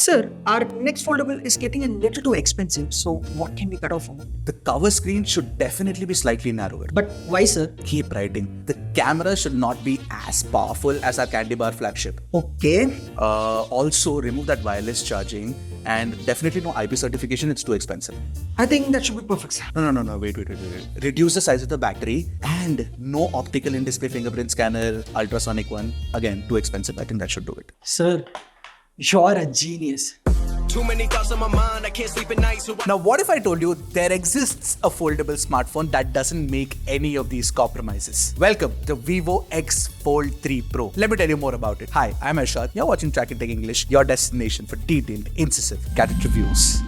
Sir, our next foldable is getting a little too expensive, so what can we cut off on? The cover screen should definitely be slightly narrower. But why, sir? Keep writing. The camera should not be as powerful as our Candy Bar flagship. Okay. Also, remove that wireless charging and definitely no IP certification, it's too expensive. I think that should be perfect, sir. No, wait. Reduce the size of the battery and no optical in-display fingerprint scanner, ultrasonic one. Again, too expensive. I think that should do it. Sir, you're a genius. Too many thoughts on my mind, I can't sleep at night, so Now, what if I told you there exists a foldable smartphone that doesn't make any of these compromises? Welcome to Vivo X Fold 3 Pro. Let me tell you more about it. Hi, I'm Arshad. You're watching Trakin Tech English, your destination for detailed, incisive gadget reviews.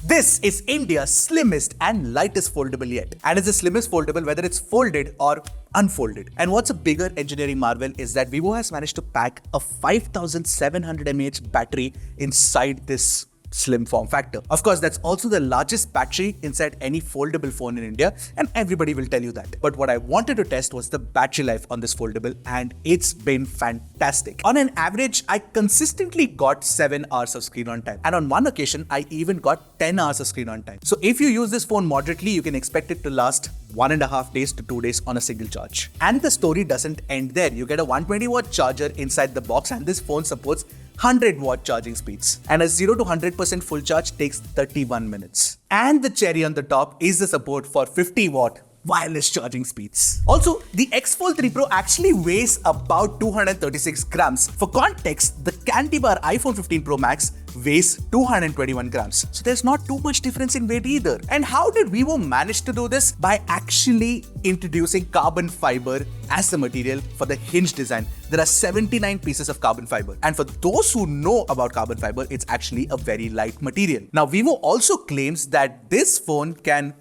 This is India's slimmest and lightest foldable yet. And it's the slimmest foldable whether it's folded or unfolded. And what's a bigger engineering marvel is that Vivo has managed to pack a 5700 mAh battery inside this slim form factor. Of course, that's also the largest battery inside any foldable phone in India, and everybody will tell you that. But what I wanted to test was the battery life on this foldable, and it's been fantastic. On an average, I consistently got 7 hours of screen on time, and on one occasion, I even got 10 hours of screen on time. So if you use this phone moderately, you can expect it to last 1.5 days to 2 days on a single charge. And the story doesn't end there. You get a 120-watt charger inside the box, and this phone supports 100-watt charging speeds. And a 0 to 100% full charge takes 31 minutes. And the cherry on the top is the support for 50-watt wireless charging speeds. Also, the X Fold 3 Pro actually weighs about 236 grams. For context, the Candy Bar iPhone 15 Pro Max weighs 221 grams. So there's not too much difference in weight either. And how did Vivo manage to do this? By actually introducing carbon fiber as the material for the hinge design. There are 79 pieces of carbon fiber. And for those who know about carbon fiber, it's actually a very light material. Now, Vivo also claims that this phone can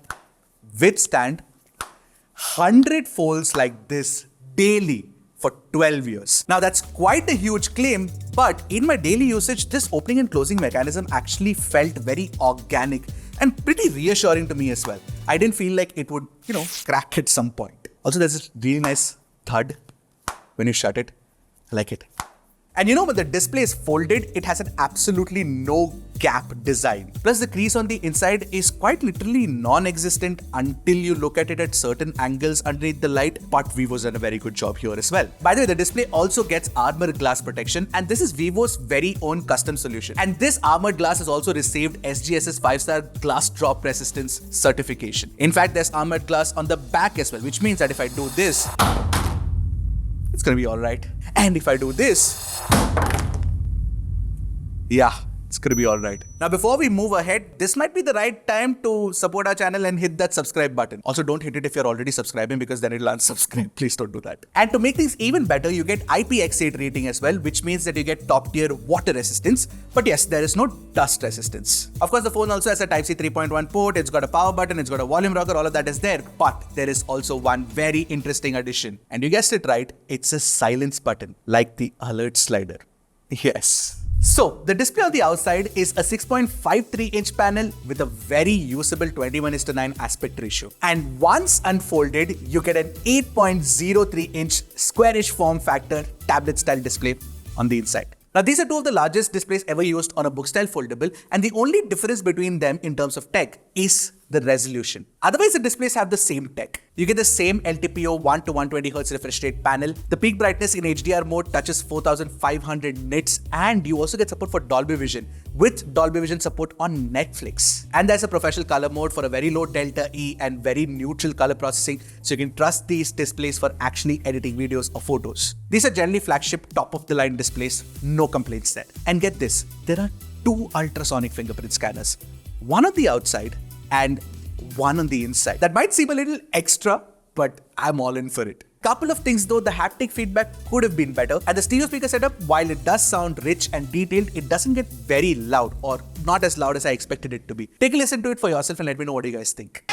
withstand 100 folds like this daily for 12 years. Now that's quite a huge claim, but in my daily usage, this opening and closing mechanism actually felt very organic and pretty reassuring to me as well. I didn't feel like it would, crack at some point. Also, there's this really nice thud when you shut it. I like it. And when the display is folded, it has an absolutely no gap design. Plus the crease on the inside is quite literally non-existent until you look at it at certain angles underneath the light, but Vivo's done a very good job here as well. By the way, the display also gets armored glass protection, and this is Vivo's very own custom solution. And this armored glass has also received SGS's 5-star glass drop resistance certification. In fact, there's armored glass on the back as well, which means that if I do this, it's gonna be alright. And if I do this, yeah, it's gonna be alright. Now, before we move ahead, this might be the right time to support our channel and hit that subscribe button. Also, don't hit it if you're already subscribing because then it'll unsubscribe. Please don't do that. And to make things even better, you get IPX8 rating as well, which means that you get top tier water resistance. But yes, there is no dust resistance. Of course, the phone also has a Type-C 3.1 port, it's got a power button, it's got a volume rocker, all of that is there. But there is also one very interesting addition. And you guessed it right, it's a silence button, like the alert slider. Yes. So, the display on the outside is a 6.53-inch panel with a very usable 21:9 aspect ratio. And once unfolded, you get an 8.03-inch squarish form factor tablet-style display on the inside. Now, these are two of the largest displays ever used on a book-style foldable, and the only difference between them in terms of tech is the resolution. Otherwise, the displays have the same tech. You get the same LTPO 1 to 120Hz refresh rate panel. The peak brightness in HDR mode touches 4500 nits, and you also get support for Dolby Vision with Dolby Vision support on Netflix. And there's a professional color mode for a very low delta E and very neutral color processing, so you can trust these displays for actually editing videos or photos. These are generally flagship top-of-the-line displays, no complaints there. And get this, there are 2 ultrasonic fingerprint scanners, one on the outside and one on the inside. That might seem a little extra, but I'm all in for it. Couple of things though, the haptic feedback could have been better. And the stereo speaker setup, while it does sound rich and detailed, it doesn't get very loud or not as loud as I expected it to be. Take a listen to it for yourself and let me know what you guys think.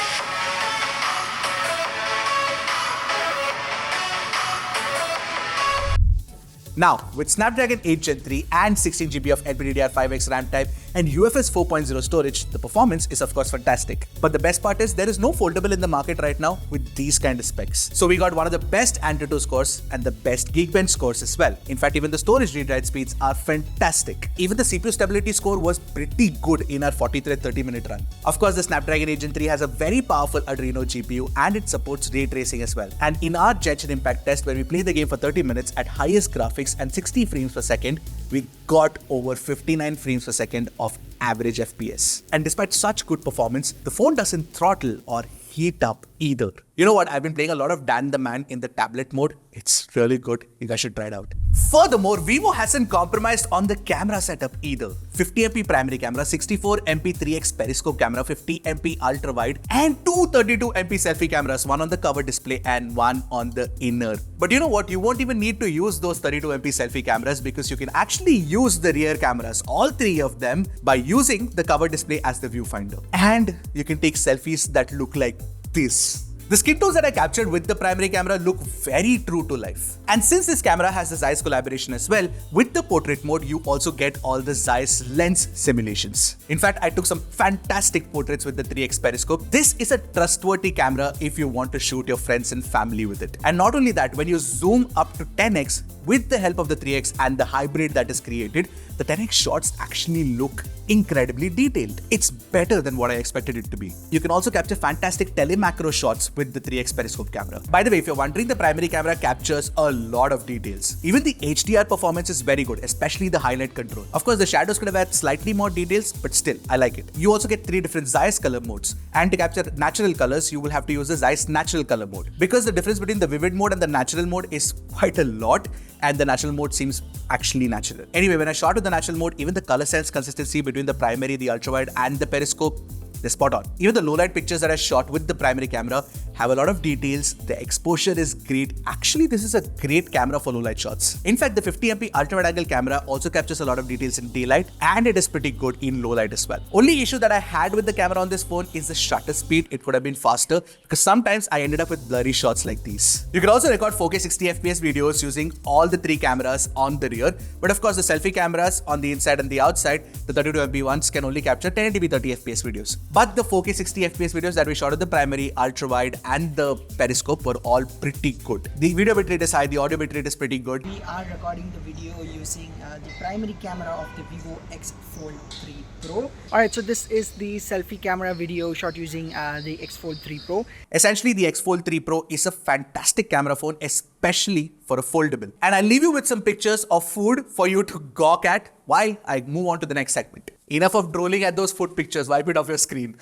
Now, with Snapdragon 8 Gen 3 and 16GB of LPDDR5X RAM type and UFS 4.0 storage, the performance is of course fantastic. But the best part is there is no foldable in the market right now with these kind of specs. So we got one of the best Antutu scores and the best Geekbench scores as well. In fact, even the storage read-write speeds are fantastic. Even the CPU stability score was pretty good in our 40-thread 30-minute run. Of course, the Snapdragon 8 Gen 3 has a very powerful Adreno GPU and it supports ray tracing as well. And in our Genshin Impact test where we played the game for 30 minutes at highest graphics and 60 frames per second, we got over 59 frames per second of average FPS. And despite such good performance, the phone doesn't throttle or heat up either. You know what? I've been playing a lot of Dan the Man in the tablet mode. It's really good. You guys should try it out. Furthermore, Vivo hasn't compromised on the camera setup either. 50MP primary camera, 64MP 3x periscope camera, 50MP ultra wide, and two 32MP selfie cameras, one on the cover display and one on the inner. But you know what? You won't even need to use those 32MP selfie cameras because you can actually use the rear cameras, all three of them, by using the cover display as the viewfinder. And you can take selfies that look like this. The skin tones that I captured with the primary camera look very true to life. And since this camera has the Zeiss collaboration as well, with the portrait mode, you also get all the Zeiss lens simulations. In fact, I took some fantastic portraits with the 3x periscope. This is a trustworthy camera if you want to shoot your friends and family with it. And not only that, when you zoom up to 10x with the help of the 3x and the hybrid that is created, the 10x shots actually look incredibly detailed. It's better than what I expected it to be. You can also capture fantastic telemacro shots with the 3x periscope camera. By the way, if you're wondering, the primary camera captures a lot of details. Even the HDR performance is very good, especially the highlight control. Of course, the shadows could have had slightly more details, but still, I like it. You also get 3 different Zeiss color modes. And to capture natural colors, you will have to use the Zeiss natural color mode. Because the difference between the vivid mode and the natural mode is quite a lot, and the natural mode seems actually natural. Anyway, when I shot with the natural mode, even the color sense consistency between the primary, the ultra wide and the periscope, they're spot on. Even the low light pictures that I shot with the primary camera have a lot of details. The exposure is great. Actually, this is a great camera for low light shots. In fact, the 50MP ultra wide angle camera also captures a lot of details in daylight and it is pretty good in low light as well. Only issue that I had with the camera on this phone is the shutter speed. It could have been faster because sometimes I ended up with blurry shots like these. You can also record 4K 60fps videos using all the 3 cameras on the rear. But of course, the selfie cameras on the inside and the outside, the 32MP ones can only capture 1080p 30fps videos. But the 4K 60fps videos that we shot at the primary, ultra wide and the periscope were all pretty good. The video bitrate is high, the audio bitrate is pretty good. We are recording the video using the primary camera of the Vivo X Fold 3 Pro. Alright, so this is the selfie camera video shot using the X Fold 3 Pro. Essentially, the X Fold 3 Pro is a fantastic camera phone, especially for a foldable. And I'll leave you with some pictures of food for you to gawk at while I move on to the next segment. Enough of drooling at those food pictures, wipe it off your screen.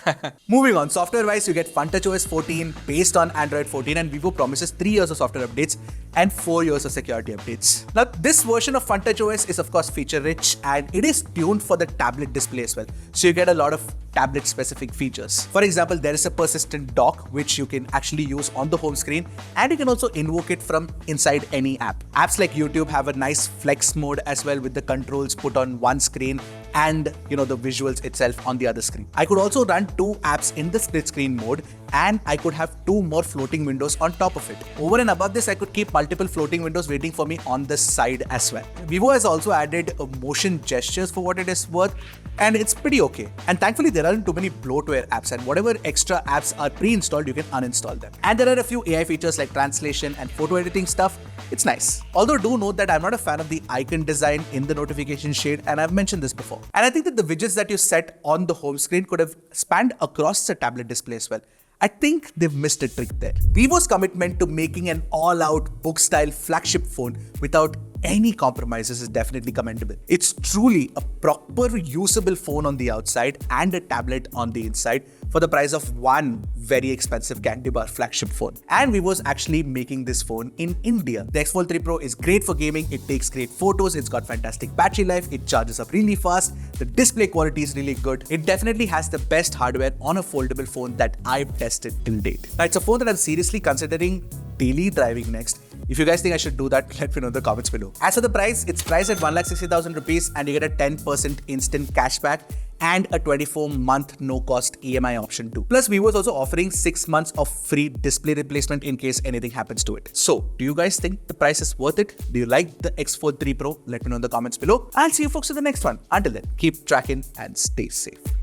Moving on, software-wise, you get FunTouchOS 14 based on Android 14 and Vivo promises 3 years of software updates and 4 years of security updates. Now, this version of FunTouchOS is of course feature-rich and it is tuned for the tablet display as well. So you get a lot of tablet-specific features. For example, there is a persistent dock which you can actually use on the home screen and you can also invoke it from inside any app. Apps like YouTube have a nice flex mode as well with the controls put on one screen and the visuals itself on the other screen. I could also run 2 apps in the split screen mode and I could have 2 more floating windows on top of it. Over and above this, I could keep multiple floating windows waiting for me on the side as well. Vivo has also added motion gestures for what it is worth and it's pretty okay. And thankfully there aren't too many bloatware apps and whatever extra apps are pre-installed, you can uninstall them. And there are a few AI features like translation and photo editing stuff. It's nice. Although do note that I'm not a fan of the icon design in the notification shade and I've mentioned this before. And I think that the widgets that you set on the home screen could have spanned across the tablet display as well. I think they've missed a trick there. Vivo's commitment to making an all-out book-style flagship phone without any compromises is definitely commendable. It's truly a proper usable phone on the outside and a tablet on the inside for the price of one very expensive candy bar flagship phone. And Vivo's actually making this phone in India. The X Fold 3 Pro is great for gaming, it takes great photos, it's got fantastic battery life, it charges up really fast, the display quality is really good. It definitely has the best hardware on a foldable phone that I've tested till date. Now it's a phone that I'm seriously considering daily driving next. If you guys think I should do that, let me know in the comments below. As for the price, it's priced at 1,60,000 rupees and you get a 10% instant cashback and a 24-month no-cost EMI option too. Plus, Vivo is also offering 6 months of free display replacement in case anything happens to it. So, do you guys think the price is worth it? Do you like the X Fold 3 Pro? Let me know in the comments below. I'll see you folks in the next one. Until then, keep tracking and stay safe.